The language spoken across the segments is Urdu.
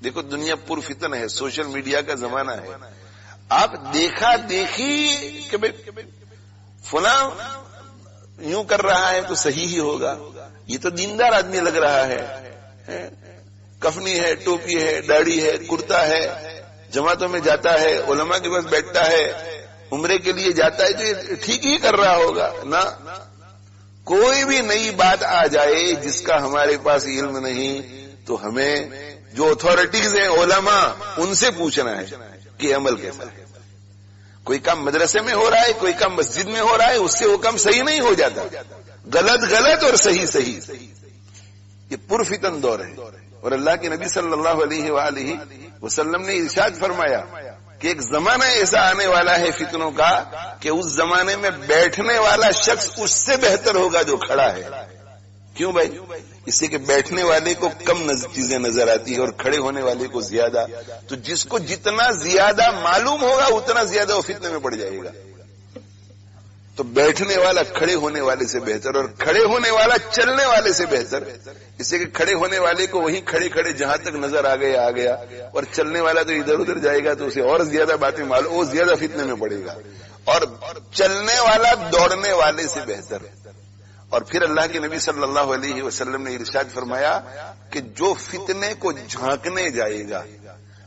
دیکھو دنیا پر فتن ہے، سوشل میڈیا کا زمانہ ہے، آپ دیکھا دیکھی کہ بھئی فلاں یوں کر رہا ہے تو صحیح ہی ہوگا، یہ تو دیندار آدمی لگ رہا ہے، کفنی ہے، ٹوپی ہے، داڑھی ہے، کرتا ہے، جماعتوں میں جاتا ہے، علماء کے پاس بیٹھتا ہے، عمرے کے لیے جاتا ہے، تو یہ ٹھیک ہی کر رہا ہوگا نا۔ کوئی بھی نئی بات آ جائے جس کا ہمارے پاس علم نہیں تو ہمیں جو اتھارٹیز ہیں علماء ان سے پوچھنا ہے کہ عمل کیسا ہے۔ کوئی کام مدرسے میں ہو رہا ہے، کوئی کام مسجد میں ہو رہا ہے، اس سے وہ کام صحیح نہیں ہو جاتا، غلط غلط اور صحیح صحیح۔ یہ پرفتن دور ہے، اور اللہ کے نبی صلی اللہ علیہ وآلہ وسلم نے ارشاد فرمایا کہ ایک زمانہ ایسا آنے والا ہے فتنوں کا کہ اس زمانے میں بیٹھنے والا شخص اس سے بہتر ہوگا جو کھڑا ہے۔ کیوں بھائی؟ اس سے کہ بیٹھنے والے کو کم چیزیں نظر آتی ہے اور کھڑے ہونے والے کو زیادہ، تو جس کو جتنا زیادہ معلوم ہوگا اتنا زیادہ وہ فتنے میں پڑ جائے گا۔ تو بیٹھنے والا کھڑے ہونے والے سے بہتر، اور کھڑے ہونے والا چلنے والے سے بہتر، اس سے کہ کھڑے ہونے والے کو وہیں کھڑے کھڑے جہاں تک نظر آ گیا، اور چلنے والا تو ادھر ادھر جائے گا تو اسے اور زیادہ باتیں معلوم، وہ زیادہ فتنے میں پڑے گا، اور چلنے والا دوڑنے والے سے بہتر۔ اور پھر اللہ کے نبی صلی اللہ علیہ وسلم نے ارشاد فرمایا کہ جو فتنے کو جھانکنے جائے گا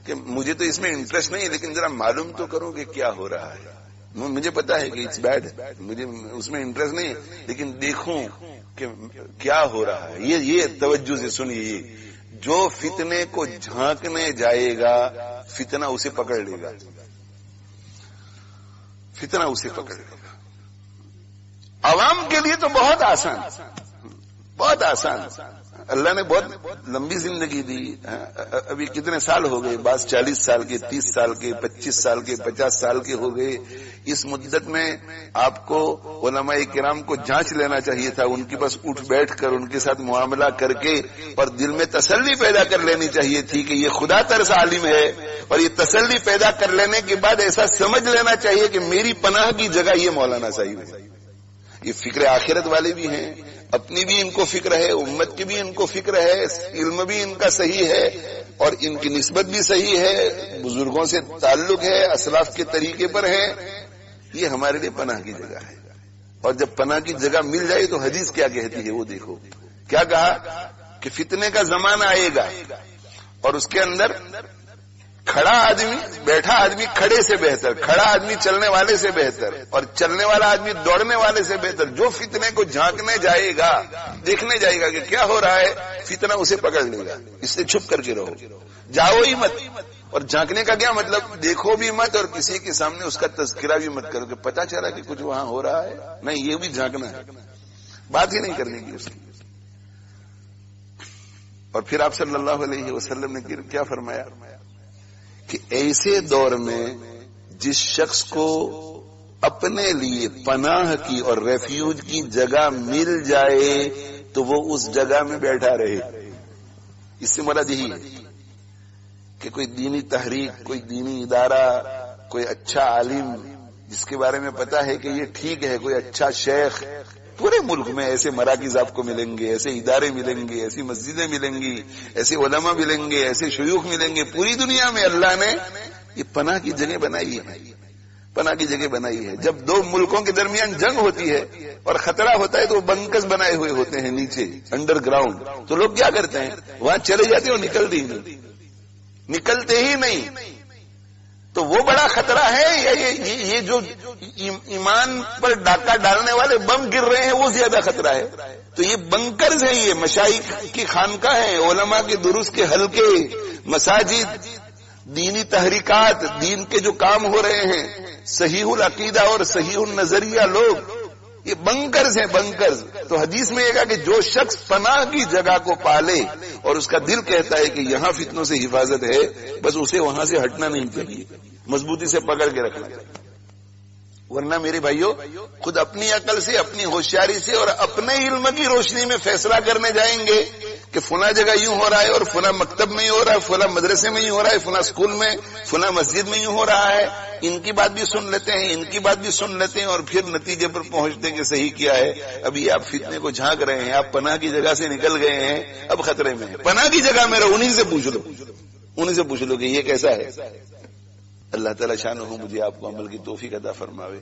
کہ مجھے تو اس میں انٹرسٹ نہیں ہے لیکن ذرا معلوم تو کروں کہ کیا ہو رہا ہے، مجھے پتا ہے کہ اٹس بیڈ، مجھے اس میں انٹرسٹ نہیں ہے لیکن دیکھوں کہ کیا ہو رہا ہے۔ یہ توجہ سے سنیے، جو فتنے کو جھانکنے جائے گا فتنہ اسے پکڑ لے گا، فتنہ اسے پکڑ لے گا۔ عوام کے لیے تو بہت آسان، بہت آسان، اللہ نے بہت لمبی زندگی دی، ابھی کتنے سال ہو گئے، بعض 40 سال کے، 30 سال کے، 25 سال کے، 50 سال کے ہو گئے۔ اس مدت میں آپ کو علماء کرام کو جانچ لینا چاہیے تھا، ان کے پاس اٹھ بیٹھ کر ان کے ساتھ معاملہ کر کے اور دل میں تسلی پیدا کر لینی چاہیے تھی کہ یہ خدا ترس عالم ہے، اور یہ تسلی پیدا کر لینے کے بعد ایسا سمجھ لینا چاہیے کہ میری پناہ کی جگہ یہ مولانا صاحب ہے۔ یہ فکر آخرت والے بھی ہیں، اپنی بھی ان کو فکر ہے، امت کی بھی ان کو فکر ہے، علم بھی ان کا صحیح ہے اور ان کی نسبت بھی صحیح ہے، بزرگوں سے تعلق ہے، اسلاف کے طریقے پر ہے، یہ ہمارے لیے پناہ کی جگہ ہے۔ اور جب پناہ کی جگہ مل جائے تو حدیث کیا کہتی ہے وہ دیکھو، کیا کہا کہ فتنے کا زمانہ آئے گا اور اس کے اندر کھڑا آدمی، بیٹھا آدمی کھڑے سے بہتر، کھڑا آدمی چلنے والے سے بہتر، اور چلنے والا آدمی دوڑنے والے سے بہتر۔ جو فتنے کو جھانکنے جائے گا، دیکھنے جائے گا کہ کیا ہو رہا ہے، فتنہ اسے پکڑ لے گا، اس سے چھپ کر کے رہو، جاؤ ہی مت۔ اور جھانکنے کا کیا مطلب؟ دیکھو بھی مت اور کسی کے سامنے اس کا تذکرہ بھی مت کرو کہ پتہ چلا کہ کچھ وہاں ہو رہا ہے، نہیں، یہ بھی جھانکنا ہے، بات ہی نہیں کرنے کی اس کی۔ اور پھر آپ صلی اللہ علیہ وسلم نے کیا فرمایا کہ ایسے دور میں جس شخص کو اپنے لیے پناہ کی اور ریفیوج کی جگہ مل جائے تو وہ اس جگہ میں بیٹھا رہے۔ اس سے مراد یہی ہے کہ کوئی دینی تحریک، کوئی دینی ادارہ، کوئی اچھا عالم جس کے بارے میں پتا ہے کہ یہ ٹھیک ہے، کوئی اچھا شیخ، پورے ملک میں ایسے مراکز آپ کو ملیں گے، ایسے ادارے ملیں گے، ایسی مسجدیں ملیں گی، ایسے علماء ملیں گے، ایسے شیوخ ملیں گے، پوری دنیا میں اللہ نے یہ پناہ کی جگہ بنائی ہے، پناہ کی جگہ بنائی ہے۔ جب دو ملکوں کے درمیان جنگ ہوتی ہے اور خطرہ ہوتا ہے تو وہ بنکس بنائے ہوئے ہوتے ہیں نیچے انڈر گراؤنڈ، تو لوگ کیا کرتے ہیں، وہاں چلے جاتے ہیں اور نکلتے ہی نہیں۔ تو وہ بڑا خطرہ ہے یا یہ جو ایمان پر ڈاکہ ڈالنے والے بم گر رہے ہیں وہ زیادہ خطرہ ہے؟ تو یہ بنکرز ہیں، یہ مشائخ کی خانقاہ ہیں، علماء کے دروس کے حلقے، مساجد، دینی تحریکات، دین کے جو کام ہو رہے ہیں، صحیح العقیدہ اور صحیح النظریہ لوگ، یہ بنکرز ہیں، بنکرز۔ تو حدیث میں یہ کہا کہ جو شخص پناہ کی جگہ کو پالے اور اس کا دل کہتا ہے کہ یہاں فتنوں سے حفاظت ہے، بس اسے وہاں سے ہٹنا نہیں چاہیے، مضبوطی سے پکڑ کے رکھنا چاہیے۔ ورنہ میرے بھائیو، خود اپنی عقل سے، اپنی ہوشیاری سے اور اپنے علم کی روشنی میں فیصلہ کرنے جائیں گے کہ فلاں جگہ یوں ہو رہا ہے اور فلاں مکتب میں یوں ہو رہا ہے، فلاں مدرسے میں یوں ہو رہا ہے، فلاں اسکول میں، فلاں مسجد میں یوں ہو رہا ہے، ان کی بات بھی سن لیتے ہیں، ان کی بات بھی سن لیتے ہیں، اور پھر نتیجے پر پہنچتے ہیں کہ صحیح کیا ہے۔ ابھی آپ فتنے کو جھانک رہے ہیں، آپ پناہ کی جگہ سے نکل گئے ہیں، اب خطرے میں ہیں، پناہ کی جگہ میں رہو، انہیں سے پوچھ لو، انہیں سے پوچھ لو کہ یہ کیسا ہے. اللہ تعالیٰ شانہ مجھے آپ کو عمل کی توفیق عطا فرماوے.